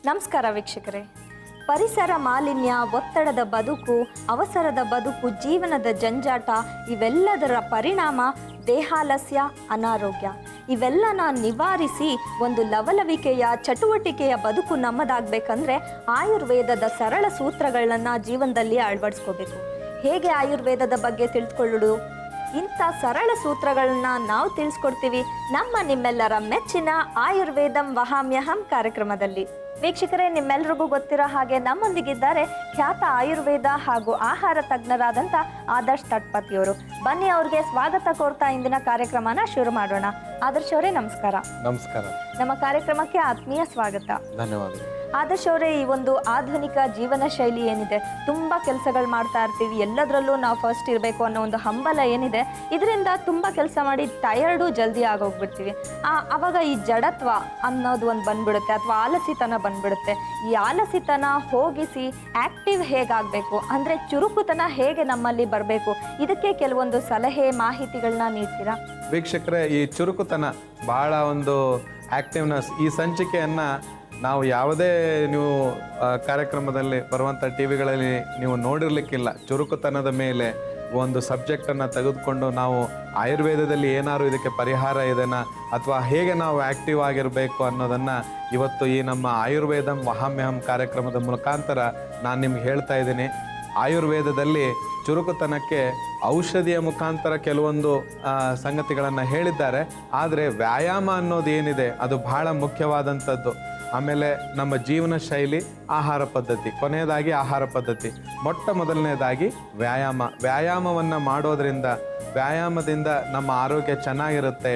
ನಮಸ್ಕಾರ ವೀಕ್ಷಕರೇ. ಪರಿಸರ ಮಾಲಿನ್ಯ, ಒತ್ತಡದ ಬದುಕು, ಅವಸರದ ಬದುಕು, ಜೀವನದ ಜಂಜಾಟ ಇವೆಲ್ಲದರ ಪರಿಣಾಮ ದೇಹಾಲಸ್ಯ, ಅನಾರೋಗ್ಯ ಇವೆಲ್ಲನ ನಿವಾರಿಸಿ ಒಂದು ಲವಲವಿಕೆಯ ಚಟುವಟಿಕೆಯ ಬದುಕು ನಮ್ಮದಾಗಬೇಕಂದ್ರೆ ಆಯುರ್ವೇದದ ಸರಳ ಸೂತ್ರಗಳನ್ನು ಜೀವನದಲ್ಲಿ ಅಳವಡಿಸ್ಕೋಬೇಕು. ಹೇಗೆ ಆಯುರ್ವೇದದ ಬಗ್ಗೆ ತಿಳಿದುಕೊಳ್ಳೋದು? ಇಂಥ ಸರಳ ಸೂತ್ರಗಳನ್ನ ನಾವು ತಿಳಿಸ್ಕೊಡ್ತೀವಿ ನಮ್ಮ ನಿಮ್ಮೆಲ್ಲರ ಮೆಚ್ಚಿನ ಆಯುರ್ವೇದಂ ವಹಾಮ್ಯಹಂ ಕಾರ್ಯಕ್ರಮದಲ್ಲಿ. ವೀಕ್ಷಕರೇ, ನಿಮ್ಮೆಲ್ರಿಗೂ ಗೊತ್ತಿರೋ ಹಾಗೆ ನಮ್ಮೊಂದಿಗಿದ್ದಾರೆ ಖ್ಯಾತ ಆಯುರ್ವೇದ ಹಾಗೂ ಆಹಾರ ತಜ್ಞರಾದಂಥ ಆದರ್ಶ್ ತಟ್ಪತಿಯವರು. ಬನ್ನಿ, ಅವ್ರಿಗೆ ಸ್ವಾಗತ ಕೋರ್ತಾ ಇಂದಿನ ಕಾರ್ಯಕ್ರಮನ ಶುರು ಮಾಡೋಣ. ಆದರ್ಶ್ ಅವರೇ ನಮಸ್ಕಾರ. ನಮಸ್ಕಾರ. ನಮ್ಮ ಕಾರ್ಯಕ್ರಮಕ್ಕೆ ಆತ್ಮೀಯ ಸ್ವಾಗತ. ಧನ್ಯವಾದ. ಆದರ್ಶ್ ಅವರೇ, ಈ ಒಂದು ಆಧುನಿಕ ಜೀವನ ಶೈಲಿ ಏನಿದೆ, ತುಂಬ ಕೆಲಸಗಳು ಮಾಡ್ತಾ ಇರ್ತೀವಿ, ಎಲ್ಲದರಲ್ಲೂ ನಾವು ಫಸ್ಟ್ ಇರಬೇಕು ಅನ್ನೋ ಒಂದು ಹಂಬಲ ಏನಿದೆ, ಇದರಿಂದ ತುಂಬ ಕೆಲಸ ಮಾಡಿ ಟಯರ್ಡು ಜಲ್ದಿ ಆಗೋಗ್ಬಿಡ್ತೀವಿ. ಆವಾಗ ಈ ಜಡತ್ವ ಅನ್ನೋದು ಒಂದು ಬಂದ್ಬಿಡುತ್ತೆ, ಅಥವಾ ಆಲಸಿತನ ಬಂದ್ಬಿಡುತ್ತೆ. ಈ ಆಲಸಿತನ ಹೋಗಿಸಿ ಆ್ಯಕ್ಟಿವ್ ಹೇಗಾಗಬೇಕು, ಅಂದರೆ ಚುರುಕುತನ ಹೇಗೆ ನಮ್ಮಲ್ಲಿ ಬರಬೇಕು, ಇದಕ್ಕೆ ಕೆಲವೊಂದು ಸಲಹೆ ಮಾಹಿತಿಗಳನ್ನ ನೀಡ್ತೀರಾ? ವೀಕ್ಷಕರೇ, ಈ ಚುರುಕುತನ ಬಹಳ ಒಂದು ಆಕ್ಟಿವ್ನೆಸ್, ಈ ಸಂಚಿಕೆಯನ್ನು ನಾವು ಯಾವುದೇ ನೀವು ಕಾರ್ಯಕ್ರಮದಲ್ಲಿ ಬರುವಂಥ ಟಿ ವಿಗಳಲ್ಲಿ ನೀವು ನೋಡಿರ್ಲಿಕ್ಕಿಲ್ಲ. ಚುರುಕುತನದ ಮೇಲೆ ಒಂದು ಸಬ್ಜೆಕ್ಟನ್ನು ತೆಗೆದುಕೊಂಡು ನಾವು ಆಯುರ್ವೇದದಲ್ಲಿ ಏನಾದ್ರು ಇದಕ್ಕೆ ಪರಿಹಾರ ಇದೆನಾ ಅಥವಾ ಹೇಗೆ ನಾವು ಆ್ಯಕ್ಟಿವ್ ಆಗಿರಬೇಕು ಅನ್ನೋದನ್ನು ಇವತ್ತು ಈ ನಮ್ಮ ಆಯುರ್ವೇದಂ ವಹಾಮ್ಯಹಂ ಕಾರ್ಯಕ್ರಮದ ಮುಖಾಂತರ ನಾನು ನಿಮ್ಗೆ ಹೇಳ್ತಾ ಇದ್ದೀನಿ. ಆಯುರ್ವೇದದಲ್ಲಿ ಚುರುಕುತನಕ್ಕೆ ಔಷಧಿಯ ಮುಖಾಂತರ ಕೆಲವೊಂದು ಸಂಗತಿಗಳನ್ನು ಹೇಳಿದ್ದಾರೆ. ಆದರೆ ವ್ಯಾಯಾಮ ಅನ್ನೋದು ಏನಿದೆ ಅದು ಬಹಳ ಮುಖ್ಯವಾದಂಥದ್ದು. ಆಮೇಲೆ ನಮ್ಮ ಜೀವನ ಶೈಲಿ, ಆಹಾರ ಪದ್ಧತಿ, ಕೊನೆಯದಾಗಿ ಆಹಾರ ಪದ್ಧತಿ, ಮೊಟ್ಟ ಮೊದಲನೇದಾಗಿ ವ್ಯಾಯಾಮವನ್ನು ಮಾಡೋದ್ರಿಂದ, ವ್ಯಾಯಾಮದಿಂದ ನಮ್ಮ ಆರೋಗ್ಯ ಚೆನ್ನಾಗಿರುತ್ತೆ.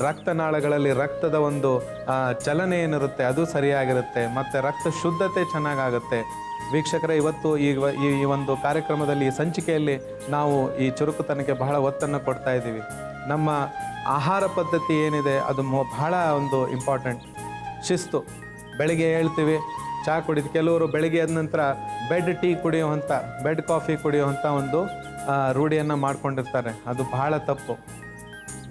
ರಕ್ತನಾಳಗಳಲ್ಲಿ ರಕ್ತದ ಒಂದು ಚಲನೆ ಏನಿರುತ್ತೆ ಅದು ಸರಿಯಾಗಿರುತ್ತೆ, ಮತ್ತು ರಕ್ತ ಶುದ್ಧತೆ ಚೆನ್ನಾಗಾಗುತ್ತೆ. ವೀಕ್ಷಕರೇ, ಇವತ್ತು ಈ ಒಂದು ಕಾರ್ಯಕ್ರಮದಲ್ಲಿ, ಈ ಸಂಚಿಕೆಯಲ್ಲಿ ನಾವು ಈ ಚುರುಕುತನಕ್ಕೆ ಬಹಳ ಒತ್ತನ್ನು ಕೊಡ್ತಾ ಇದ್ದೀವಿ. ನಮ್ಮ ಆಹಾರ ಪದ್ಧತಿ ಏನಿದೆ ಅದು ಬಹಳ ಒಂದು ಇಂಪಾರ್ಟೆಂಟ್. ಶಿಸ್ತು. ಬೆಳಿಗ್ಗೆ ಹೇಳ್ತೀವಿ, ಚಹಾ ಕುಡಿದು, ಕೆಲವರು ಬೆಳಿಗ್ಗೆ ಎದ್ದ ನಂತರ ಬೆಡ್ ಕಾಫಿ ಕುಡಿಯುವಂಥ ಒಂದು ರೂಢಿಯನ್ನು ಮಾಡ್ಕೊಂಡಿರ್ತಾರೆ. ಅದು ಬಹಳ ತಪ್ಪು.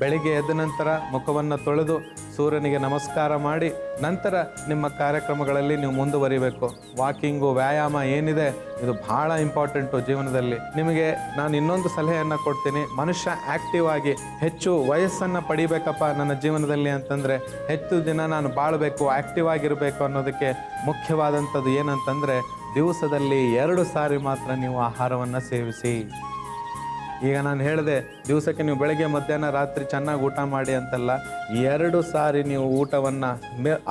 ಬೆಳಿಗ್ಗೆ ಎದ್ದ ನಂತರ ಮುಖವನ್ನು ತೊಳೆದು ಸೂರ್ಯನಿಗೆ ನಮಸ್ಕಾರ ಮಾಡಿ ನಂತರ ನಿಮ್ಮ ಕಾರ್ಯಕ್ರಮಗಳಲ್ಲಿ ನೀವು ಮುಂದುವರಿಬೇಕು. ವಾಕಿಂಗು, ವ್ಯಾಯಾಮ ಏನಿದೆ ಇದು ಬಹಳ ಇಂಪಾರ್ಟೆಂಟು ಜೀವನದಲ್ಲಿ. ನಿಮಗೆ ನಾನು ಇನ್ನೊಂದು ಸಲಹೆಯನ್ನು ಕೊಡ್ತೀನಿ. ಮನುಷ್ಯ ಆ್ಯಕ್ಟಿವ್ ಆಗಿ ಹೆಚ್ಚು ವಯಸ್ಸನ್ನು ಪಡಿಬೇಕಪ್ಪ ನನ್ನ ಜೀವನದಲ್ಲಿ ಅಂತಂದರೆ, ಹೆಚ್ಚು ದಿನ ನಾನು ಬಾಳಬೇಕು, ಆ್ಯಕ್ಟಿವ್ ಆಗಿರಬೇಕು ಅನ್ನೋದಕ್ಕೆ ಮುಖ್ಯವಾದಂಥದ್ದು ಏನಂತಂದರೆ, ದಿವಸದಲ್ಲಿ 2 ಸಾರಿ ಮಾತ್ರ ನೀವು ಆಹಾರವನ್ನು ಸೇವಿಸಿ. ಈಗ ನಾನು ಹೇಳಿದೆ, ದಿವಸಕ್ಕೆ ನೀವು ಬೆಳಗ್ಗೆ, ಮಧ್ಯಾಹ್ನ, ರಾತ್ರಿ ಚೆನ್ನಾಗಿ ಊಟ ಮಾಡಿ ಅಂತಲ್ಲ. 2 ಸಾರಿ ನೀವು ಊಟವನ್ನು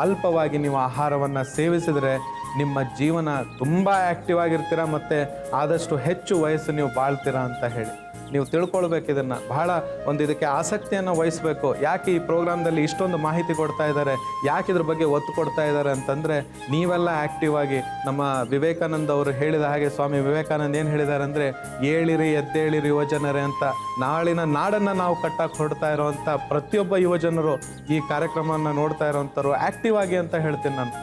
ಅಲ್ಪವಾಗಿ ನೀವು ಆಹಾರವನ್ನು ಸೇವಿಸಿದರೆ ನಿಮ್ಮ ಜೀವನ ತುಂಬ ಆ್ಯಕ್ಟಿವ್ ಆಗಿರ್ತೀರ, ಮತ್ತು ಆದಷ್ಟು ಹೆಚ್ಚು ವಯಸ್ಸು ನೀವು ಬಾಳ್ತೀರಾ ಅಂತ ಹೇಳಿ ನೀವು ತಿಳ್ಕೊಳ್ಬೇಕು. ಇದನ್ನು ಬಹಳ ಒಂದು ಇದಕ್ಕೆ ಆಸಕ್ತಿಯನ್ನು ವಹಿಸಬೇಕು. ಯಾಕೆ ಈ ಪ್ರೋಗ್ರಾಮ್ದಲ್ಲಿ ಇಷ್ಟೊಂದು ಮಾಹಿತಿ ಕೊಡ್ತಾ ಇದ್ದಾರೆ, ಯಾಕೆ ಇದ್ರ ಬಗ್ಗೆ ಒತ್ತು ಕೊಡ್ತಾ ಇದ್ದಾರೆ ಅಂತಂದರೆ, ನೀವೆಲ್ಲ ಆ್ಯಕ್ಟಿವ್ ಆಗಿ, ನಮ್ಮ ವಿವೇಕಾನಂದ ಅವರು ಹೇಳಿದ ಹಾಗೆ, ಸ್ವಾಮಿ ವಿವೇಕಾನಂದ ಏನು ಹೇಳಿದ್ದಾರೆ ಅಂದರೆ, ಏಳಿರಿ ಎದ್ದೇಳಿರಿ ಯುವಜನರೇ ಅಂತ. ನಾಳಿನ ನಾಡನ್ನು ನಾವು ಕಟ್ಟಕ್ಕೆ ಹೊಡ್ತಾ ಇರೋವಂಥ ಪ್ರತಿಯೊಬ್ಬ ಯುವಜನರು, ಈ ಕಾರ್ಯಕ್ರಮವನ್ನು ನೋಡ್ತಾ ಇರೋವಂಥವ್ರು ಆ್ಯಕ್ಟಿವ್ ಆಗಿ ಅಂತ ಹೇಳ್ತೀನಿ ನಾನು.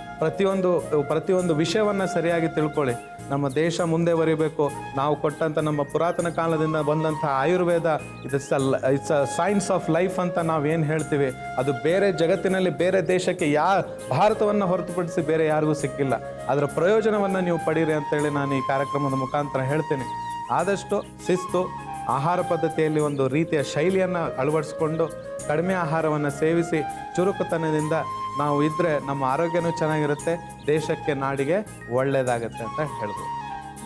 ಪ್ರತಿಯೊಂದು ವಿಷಯವನ್ನು ಸರಿಯಾಗಿ ತಿಳ್ಕೊಳ್ಳಿ. ನಮ್ಮ ದೇಶ ಮುಂದೆ ಬರೀಬೇಕು. ನಾವು ಕೊಟ್ಟಂಥ ನಮ್ಮ ಪುರಾತನ ಕಾಲದಿಂದ ಬಂದಂಥ Ayurveda it's a science of life ಅಂತ ನಾವೇನು ಹೇಳ್ತೀವಿ, ಅದು ಬೇರೆ ಜಗತ್ತಿನಲ್ಲಿ, ಬೇರೆ ದೇಶಕ್ಕೆ, ಭಾರತವನ್ನು ಹೊರತುಪಡಿಸಿ ಬೇರೆ ಯಾರಿಗೂ ಸಿಕ್ಕಿಲ್ಲ. ಅದರ ಪ್ರಯೋಜನವನ್ನು ನೀವು ಪಡೀರಿ ಅಂತೇಳಿ ನಾನು ಈ ಕಾರ್ಯಕ್ರಮದ ಮುಖಾಂತರ ಹೇಳ್ತೀನಿ. ಆದಷ್ಟು ಶಿಸ್ತು, ಆಹಾರ ಪದ್ಧತಿಯಲ್ಲಿ ಒಂದು ರೀತಿಯ ಶೈಲಿಯನ್ನು ಅಳವಡಿಸ್ಕೊಂಡು ಕಡಿಮೆ ಆಹಾರವನ್ನು ಸೇವಿಸಿ ಚುರುಕುತನದಿಂದ ನಾವು ಇದ್ದರೆ ನಮ್ಮ ಆರೋಗ್ಯನೂ ಚೆನ್ನಾಗಿರುತ್ತೆ, ದೇಶಕ್ಕೆ, ನಾಡಿಗೆ ಒಳ್ಳೆಯದಾಗುತ್ತೆ ಅಂತ ಹೇಳ್ಬೋದು.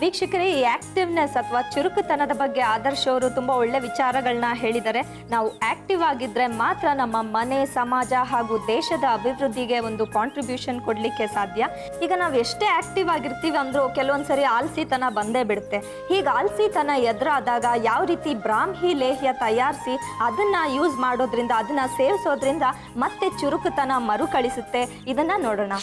ವೀಕ್ಷಕರೇ, ಈ ಆಕ್ಟಿವ್ನೆಸ್ ಅಥವಾ ಚುರುಕುತನದ ಬಗ್ಗೆ ಆದರ್ಶ್ ಅವರು ತುಂಬ ಒಳ್ಳೆ ವಿಚಾರಗಳನ್ನ ಹೇಳಿದ್ದಾರೆ. ನಾವು ಆಕ್ಟಿವ್ ಆಗಿದ್ದರೆ ಮಾತ್ರ ನಮ್ಮ ಮನೆ, ಸಮಾಜ ಹಾಗೂ ದೇಶದ ಅಭಿವೃದ್ಧಿಗೆ ಒಂದು ಕಾಂಟ್ರಿಬ್ಯೂಷನ್ ಕೊಡಲಿಕ್ಕೆ ಸಾಧ್ಯ. ಈಗ ನಾವು ಎಷ್ಟೇ ಆಕ್ಟಿವ್ ಆಗಿರ್ತೀವಿ ಅಂದರೂ ಕೆಲವೊಂದ್ಸರಿ ಆಲ್ಸಿತನ ಬಂದೇ ಬಿಡುತ್ತೆ. ಹೀಗೆ ಆಲ್ಸಿತನ ಎದುರಾದಾಗ ಯಾವ ರೀತಿ ಬ್ರಾಹ್ಮಿ ಲೇಹ್ಯ ತಯಾರಿಸಿ ಅದನ್ನು ಯೂಸ್ ಮಾಡೋದ್ರಿಂದ, ಅದನ್ನು ಸೇವಿಸೋದ್ರಿಂದ ಮತ್ತೆ ಚುರುಕುತನ ಮರುಕಳಿಸುತ್ತೆ, ಇದನ್ನು ನೋಡೋಣ.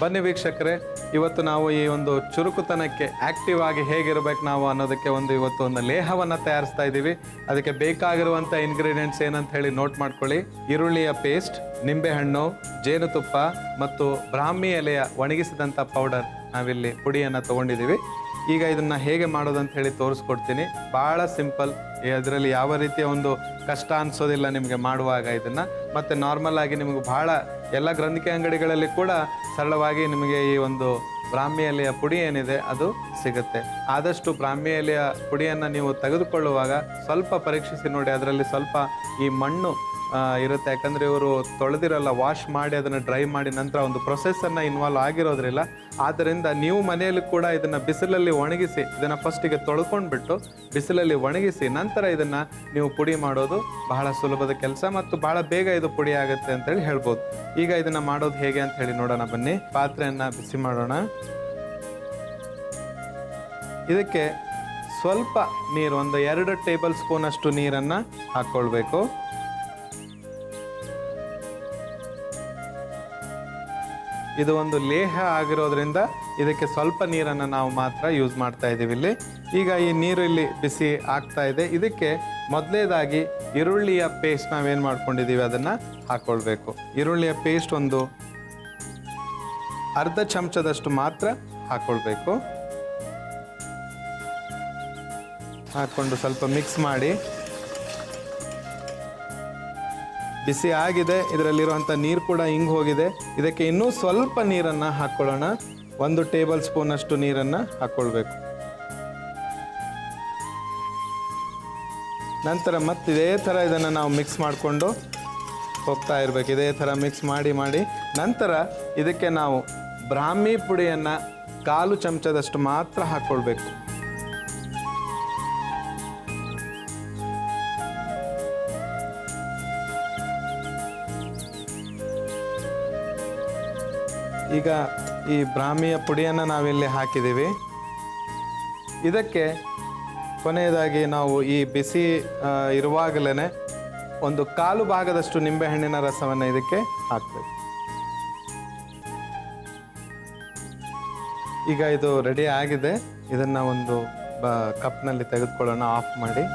ಬನ್ನಿ ವೀಕ್ಷಕರೇ, ಇವತ್ತು ನಾವು ಈ ಒಂದು ಚುರುಕುತನಕ್ಕೆ ಆಕ್ಟಿವ್ ಆಗಿ ಹೇಗಿರ್ಬೇಕು ನಾವು ಅನ್ನೋದಕ್ಕೆ ಇವತ್ತು ಒಂದು ಲೇಹವನ್ನು ತಯಾರಿಸ್ತಾ ಇದ್ದೀವಿ. ಅದಕ್ಕೆ ಬೇಕಾಗಿರುವಂಥ ಇಂಗ್ರೀಡಿಯೆಂಟ್ಸ್ ಏನಂತ ಹೇಳಿ ನೋಟ್ ಮಾಡ್ಕೊಳ್ಳಿ. ಈರುಳ್ಳಿಯ ಪೇಸ್ಟ್, ನಿಂಬೆಹಣ್ಣು, ಜೇನುತುಪ್ಪ ಮತ್ತು ಬ್ರಾಹ್ಮಿ ಎಲೆಯ ಒಣಗಿಸಿದಂಥ ಪೌಡರ್, ನಾವಿಲ್ಲಿ ಪುಡಿಯನ್ನು ತೊಗೊಂಡಿದ್ದೀವಿ. ಈಗ ಇದನ್ನು ಹೇಗೆ ಮಾಡೋದಂತ ಹೇಳಿ ತೋರಿಸ್ಕೊಡ್ತೀನಿ. ಭಾಳ ಸಿಂಪಲ್, ಅದರಲ್ಲಿ ಯಾವ ರೀತಿಯ ಒಂದು ಕಷ್ಟ ಅನಿಸೋದಿಲ್ಲ ನಿಮಗೆ ಮಾಡುವಾಗ ಇದನ್ನು. ಮತ್ತು ನಾರ್ಮಲ್ ಆಗಿ ನಿಮಗೆ ಭಾಳ ಎಲ್ಲ ಗ್ರಂಥಿಕೆ ಅಂಗಡಿಗಳಲ್ಲಿ ಕೂಡ ಸರಳವಾಗಿ ನಿಮಗೆ ಈ ಒಂದು ಬ್ರಾಹ್ಮಿ ಎಲೆಯ ಪುಡಿ ಏನಿದೆ ಅದು ಸಿಗುತ್ತೆ. ಆದಷ್ಟು ಬ್ರಾಹ್ಮಿ ಎಲೆಯ ಪುಡಿಯನ್ನು ನೀವು ತೆಗೆದುಕೊಳ್ಳುವಾಗ ಸ್ವಲ್ಪ ಪರೀಕ್ಷಿಸಿ ನೋಡಿ, ಅದರಲ್ಲಿ ಸ್ವಲ್ಪ ಈ ಮಣ್ಣು ಇರುತ್ತೆ. ಯಾಕಂದರೆ ಇವರು ತೊಳೆದಿರಲ್ಲ, ವಾಶ್ ಮಾಡಿ ಅದನ್ನು ಡ್ರೈ ಮಾಡಿ ನಂತರ ಒಂದು ಪ್ರೊಸೆಸ್ಸನ್ನು ಇನ್ವಾಲ್ವ್ ಆಗಿರೋದ್ರಿಲ್ಲ. ಆದ್ದರಿಂದ ನೀವು ಮನೆಯಲ್ಲಿ ಕೂಡ ಇದನ್ನು ಬಿಸಿಲಲ್ಲಿ ಒಣಗಿಸಿ, ಇದನ್ನು ಫಸ್ಟಿಗೆ ತೊಳ್ಕೊಂಡ್ಬಿಟ್ಟು ಬಿಸಿಲಲ್ಲಿ ಒಣಗಿಸಿ ನಂತರ ಇದನ್ನು ನೀವು ಪುಡಿ ಮಾಡೋದು ಬಹಳ ಸುಲಭದ ಕೆಲಸ ಮತ್ತು ಬಹಳ ಬೇಗ ಇದು ಪುಡಿ ಆಗುತ್ತೆ ಅಂತೇಳಿ ಹೇಳ್ಬೋದು. ಈಗ ಇದನ್ನು ಮಾಡೋದು ಹೇಗೆ ಅಂತ ಹೇಳಿ ನೋಡೋಣ ಬನ್ನಿ. ಪಾತ್ರೆಯನ್ನು ಬಿಸಿ ಮಾಡೋಣ. ಇದಕ್ಕೆ ಸ್ವಲ್ಪ ನೀರು, ಒಂದು 2 ಟೇಬಲ್ ಸ್ಪೂನ್ ಅಷ್ಟು ನೀರನ್ನು ಹಾಕ್ಕೊಳ್ಬೇಕು. ಇದು ಒಂದು ಲೇಹ ಆಗಿರೋದ್ರಿಂದ ಇದಕ್ಕೆ ಸ್ವಲ್ಪ ನೀರನ್ನು ನಾವು ಮಾತ್ರ ಯೂಸ್ ಮಾಡ್ತಾ ಇದ್ದೀವಿ ಇಲ್ಲಿ. ಈಗ ಈ ನೀರು ಇಲ್ಲಿ ಬಿಸಿ ಆಗ್ತಾ ಇದೆ. ಇದಕ್ಕೆ ಮೊದಲನೇದಾಗಿ ಈರುಳ್ಳಿಯ ಪೇಸ್ಟ್ ನಾವೇನು ಮಾಡ್ಕೊಂಡಿದ್ದೀವಿ ಅದನ್ನು ಹಾಕ್ಕೊಳ್ಬೇಕು. ಈರುಳ್ಳಿಯ ಪೇಸ್ಟ್ ಒಂದು ಅರ್ಧ ಚಮಚದಷ್ಟು ಮಾತ್ರ ಹಾಕ್ಕೊಳ್ಬೇಕು. ಹಾಕ್ಕೊಂಡು ಸ್ವಲ್ಪ ಮಿಕ್ಸ್ ಮಾಡಿ. ಬಿಸಿ ಆಗಿದೆ, ಇದರಲ್ಲಿರುವಂಥ ನೀರು ಕೂಡ ಹಿಂಗೆ ಹೋಗಿದೆ. ಇದಕ್ಕೆ ಇನ್ನೂ ಸ್ವಲ್ಪ ನೀರನ್ನು ಹಾಕ್ಕೊಳ್ಳೋಣ. 1 ಟೇಬಲ್ ಸ್ಪೂನ್ ಅಷ್ಟು ನೀರನ್ನು ಹಾಕ್ಕೊಳ್ಬೇಕು. ನಂತರ ಮತ್ತೆ ಇದೇ ಥರ ಇದನ್ನು ನಾವು ಮಿಕ್ಸ್ ಮಾಡಿಕೊಂಡು ಹೋಗ್ತಾ ಇರಬೇಕು. ಇದೇ ಥರ ಮಿಕ್ಸ್ ಮಾಡಿ ಮಾಡಿ ನಂತರ ಇದಕ್ಕೆ ನಾವು ಬ್ರಾಹ್ಮಿ ಪುಡಿಯನ್ನು 1/4 ಚಮಚದಷ್ಟು ಮಾತ್ರ ಹಾಕ್ಕೊಳ್ಬೇಕು. ಈಗ ಈ ಬ್ರಾಹ್ಮಿಯ ಪುಡಿಯನ್ನು ನಾವಿಲ್ಲಿ ಹಾಕಿದ್ದೀವಿ. ಇದಕ್ಕೆ ಕೊನೆಯದಾಗಿ ನಾವು ಈ ಬಿಸಿ ಇರುವಾಗಲೇ ಒಂದು 1/4 ಭಾಗದಷ್ಟು ನಿಂಬೆಹಣ್ಣಿನ ರಸವನ್ನು ಇದಕ್ಕೆ ಹಾಕಬೇಕು. ಈಗ ಇದು ರೆಡಿ ಆಗಿದೆ. ಇದನ್ನು ಒಂದು ಕಪ್ನಲ್ಲಿ ತೆಗೆದುಕೊಳ್ಳೋಣ, ಆಫ್ ಮಾಡಿ.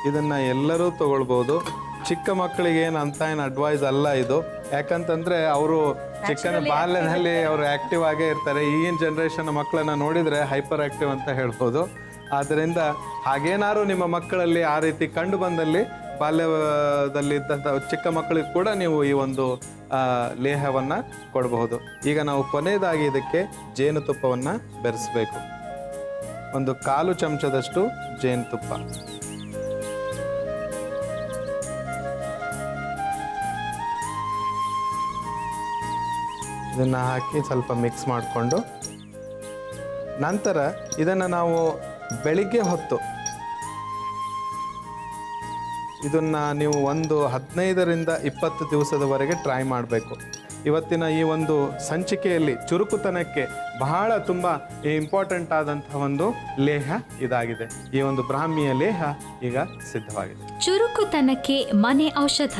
ಇದನ್ನು ಎಲ್ಲರೂ ತಗೊಳ್ಬೋದು. ಚಿಕ್ಕ ಮಕ್ಕಳಿಗೆ ಏನು ಅಡ್ವೈಸ್ ಅಲ್ಲ ಇದು. ಯಾಕಂತಂದರೆ ಅವರು ಚಿಕ್ಕನ ಬಾಲ್ಯದಲ್ಲಿ ಅವರು ಆ್ಯಕ್ಟಿವ್ ಆಗೇ ಇರ್ತಾರೆ. ಈಗಿನ ಜನ್ರೇಷನ್ ಮಕ್ಕಳನ್ನು ನೋಡಿದರೆ ಹೈಪರ್ ಆ್ಯಕ್ಟಿವ್ ಅಂತ ಹೇಳ್ಬೋದು. ಆದ್ದರಿಂದ ಹಾಗೇನಾದ್ರು ನಿಮ್ಮ ಮಕ್ಕಳಲ್ಲಿ ಆ ರೀತಿ ಕಂಡು ಬಂದಲ್ಲಿ ಬಾಲ್ಯದಲ್ಲಿ ಇದ್ದಂಥ ಚಿಕ್ಕ ಮಕ್ಕಳಿಗೆ ಕೂಡ ನೀವು ಈ ಒಂದು ಲೇಹವನ್ನು ಕೊಡಬಹುದು. ಈಗ ನಾವು ಕೊನೆಯದಾಗಿ ಇದಕ್ಕೆ ಜೇನುತುಪ್ಪವನ್ನು ಬೆರೆಸಬೇಕು. ಒಂದು 1/4 ಚಮಚದಷ್ಟು ಜೇನುತುಪ್ಪ. ಇದನ್ನು ಹಾಕಿ ಸ್ವಲ್ಪ ಮಿಕ್ಸ್ ಮಾಡಿಕೊಂಡು ನಂತರ ಇದನ್ನು ನಾವು ಬೆಳಿಗ್ಗೆ ಹೊತ್ತು ಇದನ್ನು ನೀವು ಒಂದು 15ರಿಂದ 20 ದಿವಸದವರೆಗೆ ಟ್ರೈ ಮಾಡಬೇಕು. ಇವತ್ತಿನ ಈ ಒಂದು ಸಂಚಿಕೆಯಲ್ಲಿ ಚುರುಕುತನಕ್ಕೆ ಬಹಳ ತುಂಬ ಇಂಪಾರ್ಟೆಂಟ್ ಆದಂತಹ ಒಂದು ಲೇಹ ಇದಾಗಿದೆ. ಈ ಒಂದು ಬ್ರಾಹ್ಮಿಯ ಲೇಹ ಈಗ ಸಿದ್ಧವಾಗಿದೆ. ಚುರುಕುತನಕ್ಕೆ ಮನೆ ಔಷಧ.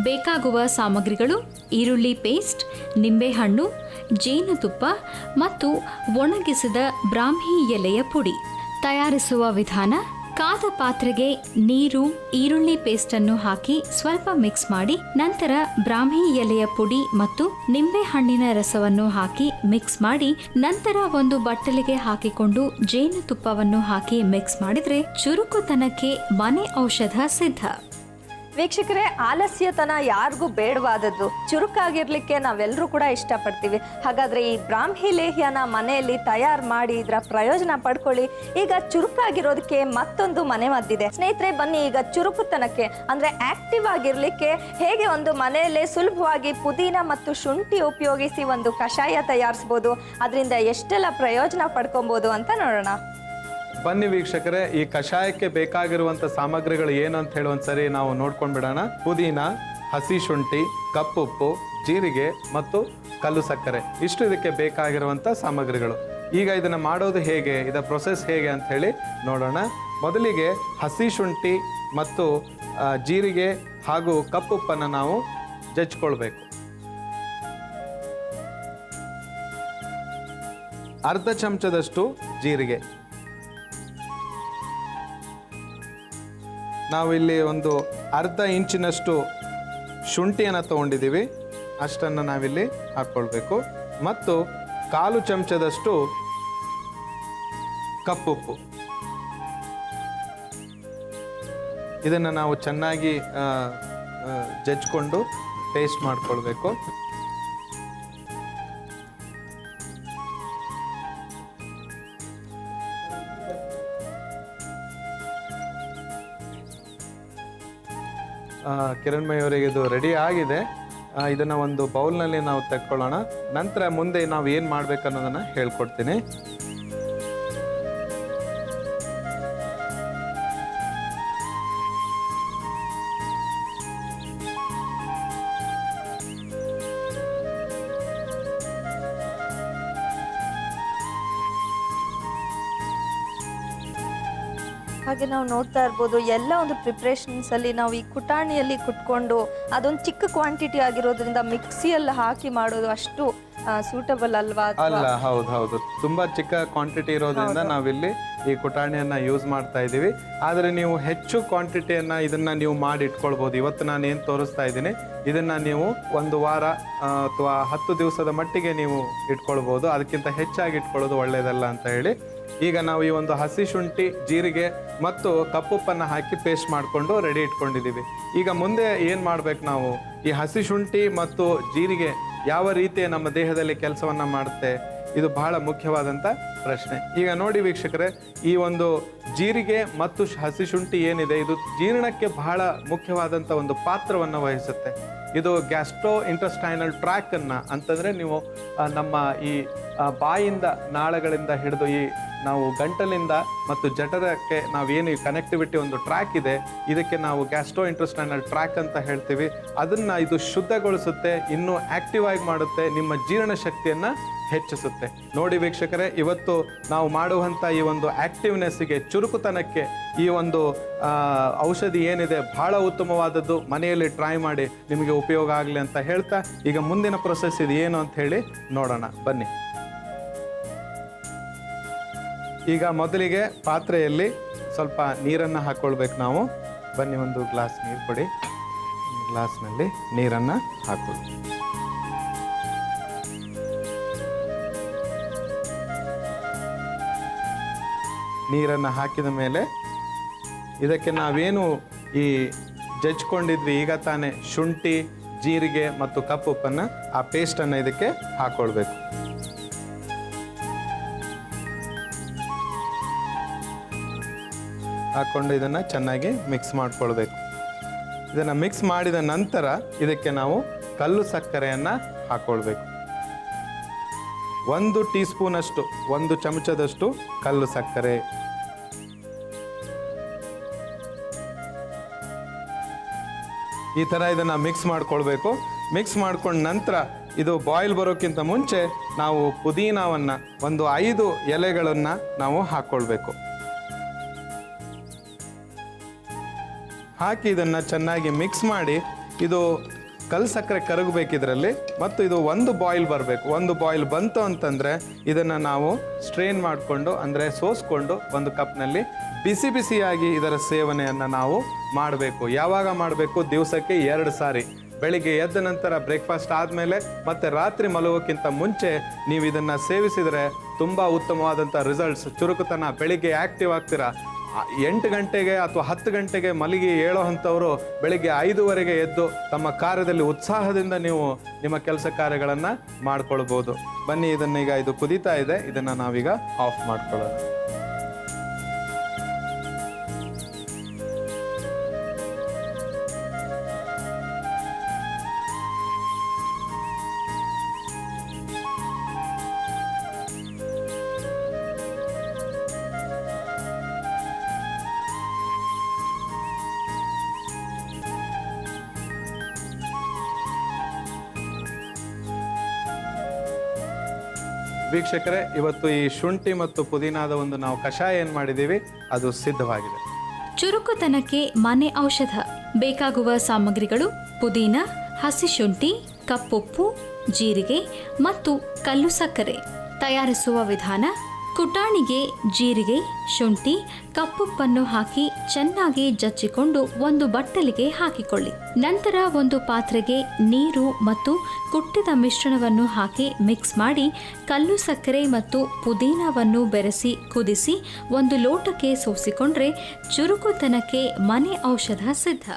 ಬೇಕಾಗುವ ಸಾಮಗ್ರಿಗಳು: ಈರುಳ್ಳಿ ಪೇಸ್ಟ್, ನಿಂಬೆಹಣ್ಣು, ಜೇನುತುಪ್ಪ ಮತ್ತು ಒಣಗಿಸಿದ ಬ್ರಾಹ್ಮಿ ಎಲೆಯ ಪುಡಿ. ತಯಾರಿಸುವ ವಿಧಾನ: ಕಾದ ಪಾತ್ರೆಗೆ ನೀರು, ಈರುಳ್ಳಿ ಪೇಸ್ಟನ್ನು ಹಾಕಿ ಸ್ವಲ್ಪ ಮಿಕ್ಸ್ ಮಾಡಿ ನಂತರ ಬ್ರಾಹ್ಮಿ ಎಲೆಯ ಪುಡಿ ಮತ್ತು ನಿಂಬೆ ಹಣ್ಣಿನ ರಸವನ್ನು ಹಾಕಿ ಮಿಕ್ಸ್ ಮಾಡಿ ನಂತರ ಒಂದು ಬಟ್ಟಲಿಗೆ ಹಾಕಿಕೊಂಡು ಜೇನುತುಪ್ಪವನ್ನು ಹಾಕಿ ಮಿಕ್ಸ್ ಮಾಡಿದ್ರೆ ಚುರುಕುತನಕ್ಕೆ ಮನೆ ಔಷಧ ಸಿದ್ಧ. ವೀಕ್ಷಕರೇ, ಆಲಸ್ಯತನ ಯಾರಿಗೂ ಬೇಡವಾದದ್ದು. ಚುರುಕಾಗಿರ್ಲಿಕ್ಕೆ ನಾವೆಲ್ಲರೂ ಕೂಡ ಇಷ್ಟಪಡ್ತೀವಿ. ಹಾಗಾದರೆ ಈ ಬ್ರಾಹ್ಮಿ ಲೇಹ್ಯನ ಮನೆಯಲ್ಲಿ ತಯಾರು ಮಾಡಿ ಇದರ ಪ್ರಯೋಜನ ಪಡ್ಕೊಳ್ಳಿ. ಈಗ ಚುರುಕಾಗಿರೋದಕ್ಕೆ ಮತ್ತೊಂದು ಮನೆ ಮದ್ದಿದೆ. ಸ್ನೇಹಿತರೆ, ಬನ್ನಿ ಈಗ ಚುರುಕುತನಕ್ಕೆ ಅಂದರೆ ಆಕ್ಟಿವ್ ಆಗಿರಲಿಕ್ಕೆ ಹೇಗೆ ಒಂದು ಮನೆಯಲ್ಲೇ ಸುಲಭವಾಗಿ ಪುದೀನ ಮತ್ತು ಶುಂಠಿ ಉಪಯೋಗಿಸಿ ಒಂದು ಕಷಾಯ ತಯಾರಿಸ್ಬೋದು, ಅದರಿಂದ ಎಷ್ಟೆಲ್ಲ ಪ್ರಯೋಜನ ಪಡ್ಕೊಬೋದು ಅಂತ ನೋಡೋಣ. ಬನ್ನಿ ವೀಕ್ಷಕರೇ, ಈ ಕಷಾಯಕ್ಕೆ ಬೇಕಾಗಿರುವಂಥ ಸಾಮಗ್ರಿಗಳು ಏನು ಅಂತ ಹೇಳಿ ಒಂದ್ಸರಿ ನಾವು ನೋಡ್ಕೊಂಡ್ಬಿಡೋಣ. ಪುದೀನ, ಹಸಿ ಶುಂಠಿ, ಕಪ್ಪುಪ್ಪು, ಜೀರಿಗೆ ಮತ್ತು ಕಲ್ಲು ಸಕ್ಕರೆ, ಇಷ್ಟು ಇದಕ್ಕೆ ಬೇಕಾಗಿರುವಂಥ ಸಾಮಗ್ರಿಗಳು. ಈಗ ಇದನ್ನು ಮಾಡೋದು ಹೇಗೆ, ಇದರ ಪ್ರೊಸೆಸ್ ಹೇಗೆ ಅಂತ ಹೇಳಿ ನೋಡೋಣ. ಮೊದಲಿಗೆ ಹಸಿ ಶುಂಠಿ ಮತ್ತು ಜೀರಿಗೆ ಹಾಗೂ ಕಪ್ಪುಪ್ಪನ್ನು ನಾವು ಜಜ್ಕೊಳ್ಬೇಕು. ಅರ್ಧ ಚಮಚದಷ್ಟು ಜೀರಿಗೆ, ನಾವಿಲ್ಲಿ ಒಂದು ಅರ್ಧ ಇಂಚಿನಷ್ಟು ಶುಂಠಿಯನ್ನು ತಗೊಂಡಿದ್ದೀವಿ. ಅಷ್ಟನ್ನು ನಾವಿಲ್ಲಿ ಹಾಕ್ಕೊಳ್ಬೇಕು. ಮತ್ತು 1/4 ಚಮಚದಷ್ಟು ಕಪ್ಪುಪ್ಪು. ಇದನ್ನು ನಾವು ಚೆನ್ನಾಗಿ ಜಜ್ಕೊಂಡು ಪೇಸ್ಟ್ ಮಾಡ್ಕೊಳ್ಬೇಕು. ಕಿರಣ್ಮಯಿ ಅವರಿಗೆ ಇದು ರೆಡಿ ಆಗಿದೆ. ಇದನ್ನು ಒಂದು ಬೌಲ್ನಲ್ಲಿ ನಾವು ತೆಕ್ಕೊಳ್ಳೋಣ. ನಂತರ ಮುಂದೆ ನಾವು ಏನು ಮಾಡ್ಬೇಕು ಅನ್ನೋದನ್ನು ಹೇಳ್ಕೊಡ್ತೀನಿ. ಹಾಗೆ ನಾವು ನೋಡ್ತಾ ಇರ್ಬೋದು ಎಲ್ಲ ಒಂದು ಪ್ರಿಪ್ರೇಷನ್ಸಲ್ಲಿ ನಾವು ಈ ಕುಟಾಣಿಯಲ್ಲಿ ಕುಟ್ಕೊಂಡು ಅದೊಂದು ಚಿಕ್ಕ ಕ್ವಾಂಟಿಟಿ ಆಗಿರೋದ್ರಿಂದ ಮಿಕ್ಸಿಯಲ್ಲಿ ಹಾಕಿ ಮಾಡೋದು ಅಷ್ಟು ಸೂಟಬಲ್ ಅಲ್ವಾ? ಅಲ್ಲ, ಹೌದು. ತುಂಬಾ ಚಿಕ್ಕ ಕ್ವಾಂಟಿಟಿ ಇರೋದ್ರಿಂದ ನಾವಿಲ್ಲಿ ಈ ಕುಟಾಣಿಯನ್ನ ಯೂಸ್ ಮಾಡ್ತಾ ಇದ್ದೀವಿ. ಆದರೆ ನೀವು ಹೆಚ್ಚು ಕ್ವಾಂಟಿಟಿಯನ್ನ ಇದನ್ನ ನೀವು ಮಾಡಿ ಇಟ್ಕೊಳ್ಬಹುದು. ಇವತ್ತು ನಾನು ಏನು ತೋರಿಸ್ತಾ ಇದ್ದೀನಿ ಇದನ್ನ ನೀವು 1 ವಾರ ಅಥವಾ 10 ದಿವಸದ ಮಟ್ಟಿಗೆ ನೀವು ಇಟ್ಕೊಳ್ಬಹುದು. ಅದಕ್ಕಿಂತ ಹೆಚ್ಚಾಗಿ ಇಟ್ಕೊಳ್ಳೋದು ಒಳ್ಳೆಯದಲ್ಲ ಅಂತ ಹೇಳಿ ಈಗ ನಾವು ಈ ಒಂದು ಹಸಿ ಶುಂಠಿ, ಜೀರಿಗೆ ಮತ್ತು ಕಪ್ಪುಪ್ಪನ್ನು ಹಾಕಿ ಪೇಸ್ಟ್ ಮಾಡಿಕೊಂಡು ರೆಡಿ ಇಟ್ಕೊಂಡಿದ್ದೀವಿ. ಈಗ ಮುಂದೆ ಏನು ಮಾಡ್ಬೇಕು ನಾವು, ಈ ಹಸಿ ಶುಂಠಿ ಮತ್ತು ಜೀರಿಗೆ ಯಾವ ರೀತಿಯ ನಮ್ಮ ದೇಹದಲ್ಲಿ ಕೆಲಸವನ್ನು ಮಾಡುತ್ತೆ, ಇದು ಬಹಳ ಮುಖ್ಯವಾದಂಥ ಪ್ರಶ್ನೆ. ಈಗ ನೋಡಿ ವೀಕ್ಷಕರೇ, ಈ ಒಂದು ಜೀರಿಗೆ ಮತ್ತು ಹಸಿ ಶುಂಠಿ ಏನಿದೆ ಇದು ಜೀರ್ಣಕ್ಕೆ ಬಹಳ ಮುಖ್ಯವಾದಂಥ ಒಂದು ಪಾತ್ರವನ್ನು ವಹಿಸುತ್ತೆ. ಇದು ಗ್ಯಾಸ್ಟ್ರೋ ಇಂಟೆಸ್ಟೈನಲ್ ಟ್ರ್ಯಾಕನ್ನು ಅಂತಂದರೆ ನೀವು ನಮ್ಮ ಈ ಬಾಯಿಂದ ನಾಳಗಳಿಂದ ಹಿಡಿದು ಈ ನಾವು ಗಂಟಲಿಂದ ಮತ್ತು ಜಠರಕ್ಕೆ ನಾವೇನು ಈ ಕನೆಕ್ಟಿವಿಟಿ ಒಂದು ಟ್ರ್ಯಾಕ್ ಇದೆ, ಇದಕ್ಕೆ ನಾವು ಗ್ಯಾಸ್ಟ್ರೋ ಇಂಟೆಸ್ಟೈನಲ್ ಟ್ರ್ಯಾಕ್ ಅಂತ ಹೇಳ್ತೀವಿ. ಅದನ್ನು ಇದು ಶುದ್ಧಗೊಳಿಸುತ್ತೆ, ಇನ್ನೂ ಆಕ್ಟಿವ್ ಆಗಿ ಮಾಡುತ್ತೆ, ನಿಮ್ಮ ಜೀರ್ಣ ಶಕ್ತಿಯನ್ನು ಹೆಚ್ಚಿಸುತ್ತೆ. ನೋಡಿ ವೀಕ್ಷಕರೇ, ಇವತ್ತು ನಾವು ಮಾಡುವಂಥ ಈ ಒಂದು ಆಕ್ಟಿವ್ನೆಸ್ಸಿಗೆ, ಚುರುಕುತನಕ್ಕೆ ಈ ಒಂದು ಔಷಧಿ ಏನಿದೆ ಬಹಳ ಉತ್ತಮವಾದದ್ದು. ಮನೆಯಲ್ಲಿ ಟ್ರೈ ಮಾಡಿ, ನಿಮಗೆ ಉಪಯೋಗ ಆಗಲಿ ಅಂತ ಹೇಳ್ತಾ ಈಗ ಮುಂದಿನ ಪ್ರೊಸೆಸ್ ಇದು ಏನು ಅಂತ ಹೇಳಿ ನೋಡೋಣ ಬನ್ನಿ. ಈಗ ಮೊದಲಿಗೆ ಪಾತ್ರೆಯಲ್ಲಿ ಸ್ವಲ್ಪ ನೀರನ್ನು ಹಾಕ್ಕೊಳ್ಬೇಕು ನಾವು. ಬನ್ನಿ, ಒಂದು ಗ್ಲಾಸ್ ನೀರು ಕೊಡಿ. ಗ್ಲಾಸ್ನಲ್ಲಿ ನೀರನ್ನು ಹಾಕೊಳ್ಳಿ. ನೀರನ್ನು ಹಾಕಿದ ಮೇಲೆ ಇದಕ್ಕೆ ನಾವೇನು ಈ ಜಜ್ಕೊಂಡಿದ್ವಿ ಈಗ ತಾನೇ ಶುಂಠಿ, ಜೀರಿಗೆ ಮತ್ತು ಕಪ್ಪುಪ್ಪನ್ನು, ಆ ಪೇಸ್ಟನ್ನು ಇದಕ್ಕೆ ಹಾಕ್ಕೊಳ್ಬೇಕು. ಹಾಕ್ಕೊಂಡು ಇದನ್ನು ಚೆನ್ನಾಗಿ ಮಿಕ್ಸ್ ಮಾಡ್ಕೊಳ್ಬೇಕು. ಇದನ್ನು ಮಿಕ್ಸ್ ಮಾಡಿದ ನಂತರ ಇದಕ್ಕೆ ನಾವು ಕಲ್ಲು ಸಕ್ಕರೆಯನ್ನು ಹಾಕ್ಕೊಳ್ಬೇಕು. 1 ಟೀ ಸ್ಪೂನಷ್ಟು, 1 ಚಮಚದಷ್ಟು ಕಲ್ಲು ಸಕ್ಕರೆ. ಈ ಥರ ಇದನ್ನು ಮಿಕ್ಸ್ ಮಾಡ್ಕೊಳ್ಬೇಕು. ಮಿಕ್ಸ್ ಮಾಡ್ಕೊಂಡ ನಂತರ ಇದು ಬಾಯ್ಲ್ ಬರೋಕ್ಕಿಂತ ಮುಂಚೆ ನಾವು ಪುದೀನವನ್ನು ಒಂದು 5 ಎಲೆಗಳನ್ನು ನಾವು ಹಾಕ್ಕೊಳ್ಬೇಕು. ಹಾಕಿ ಇದನ್ನು ಚೆನ್ನಾಗಿ ಮಿಕ್ಸ್ ಮಾಡಿ, ಇದು ಕಲ್ಲು ಸಕ್ಕರೆ ಕರಗಬೇಕು ಇದರಲ್ಲಿ, ಮತ್ತು ಇದು 1 ಬಾಯ್ಲ್ ಬರಬೇಕು. 1 ಬಾಯ್ಲ್ ಬಂತು ಅಂತಂದರೆ ಇದನ್ನು ನಾವು ಸ್ಟ್ರೈನ್ ಮಾಡಿಕೊಂಡು, ಅಂದರೆ ಸೋಸ್ಕೊಂಡು ಒಂದು ಕಪ್ನಲ್ಲಿ ಬಿಸಿ ಬಿಸಿಯಾಗಿ ಇದರ ಸೇವನೆಯನ್ನು ನಾವು ಮಾಡಬೇಕು. ಯಾವಾಗ ಮಾಡಬೇಕು? ದಿವಸಕ್ಕೆ 2 ಸಾರಿ. ಬೆಳಿಗ್ಗೆ ಎದ್ದ ನಂತರ ಬ್ರೇಕ್ಫಾಸ್ಟ್ ಆದಮೇಲೆ ಮತ್ತು ರಾತ್ರಿ ಮಲಗೋಕ್ಕಿಂತ ಮುಂಚೆ ನೀವು ಇದನ್ನು ಸೇವಿಸಿದರೆ ತುಂಬ ಉತ್ತಮವಾದಂಥ ರಿಸಲ್ಟ್ಸ್, ಚುರುಕುತನ, ಬೆಳಿಗ್ಗೆ ಆ್ಯಕ್ಟಿವ್ ಆಗ್ತೀರಾ. 8 ಗಂಟೆಗೆ ಅಥವಾ 10 ಗಂಟೆಗೆ ಮಲಗಿ ಹೇಳೋ ಅಂಥವರು ಬೆಳಿಗ್ಗೆ 5ವರೆಗೆ ಎದ್ದು ತಮ್ಮ ಕಾರ್ಯದಲ್ಲಿ ಉತ್ಸಾಹದಿಂದ ನೀವು ನಿಮ್ಮ ಕೆಲಸ ಕಾರ್ಯಗಳನ್ನು ಮಾಡ್ಕೊಳ್ಬೋದು. ಬನ್ನಿ, ಇದನ್ನೀಗ ಇದು ಕುದೀತಾ ಇದೆ, ಇದನ್ನು ನಾವೀಗ ಆಫ್ ಮಾಡ್ಕೊಳ್ಳೋಣ. ವೀಕ್ಷಕರೇ, ಇವತ್ತು ಈ ಶುಂಠಿ ಮತ್ತು ಪುದೀನಾದ ಒಂದು ನಾವು ಕಷಾಯ ಏನು ಮಾಡಿದ್ದೀವಿ ಅದು ಸಿದ್ಧವಾಗಿದೆ. ಚುರುಕುತನಕ್ಕೆ ಮನೆ ಔಷಧ. ಬೇಕಾಗುವ ಸಾಮಗ್ರಿಗಳು: ಪುದೀನ, ಹಸಿ ಶುಂಠಿ, ಕಪ್ಪುಪ್ಪು, ಜೀರಿಗೆ ಮತ್ತು ಕಲ್ಲು ಸಕ್ಕರೆ. ತಯಾರಿಸುವ ವಿಧಾನ: ಕುಟಾಣಿಗೆ ಜೀರಿಗೆ, ಶುಂಠಿ, ಕಪ್ಪುಪ್ಪನ್ನು ಹಾಕಿ ಚೆನ್ನಾಗಿ ಜಚ್ಚಿಕೊಂಡು ಒಂದು ಬಟ್ಟಲಿಗೆ ಹಾಕಿಕೊಳ್ಳಿ. ನಂತರ ಒಂದು ಪಾತ್ರೆಗೆ ನೀರು ಮತ್ತು ಕುಟ್ಟಿದ ಮಿಶ್ರಣವನ್ನು ಹಾಕಿ ಮಿಕ್ಸ್ ಮಾಡಿ ಕಲ್ಲು ಸಕ್ಕರೆ ಮತ್ತು ಪುದೀನವನ್ನು ಬೆರೆಸಿ ಕುದಿಸಿ ಒಂದು ಲೋಟಕ್ಕೆ ಸೋಸಿಕೊಂಡ್ರೆ ಚುರುಕುತನಕ್ಕೆ ಮನೆ ಔಷಧ ಸಿದ್ಧ.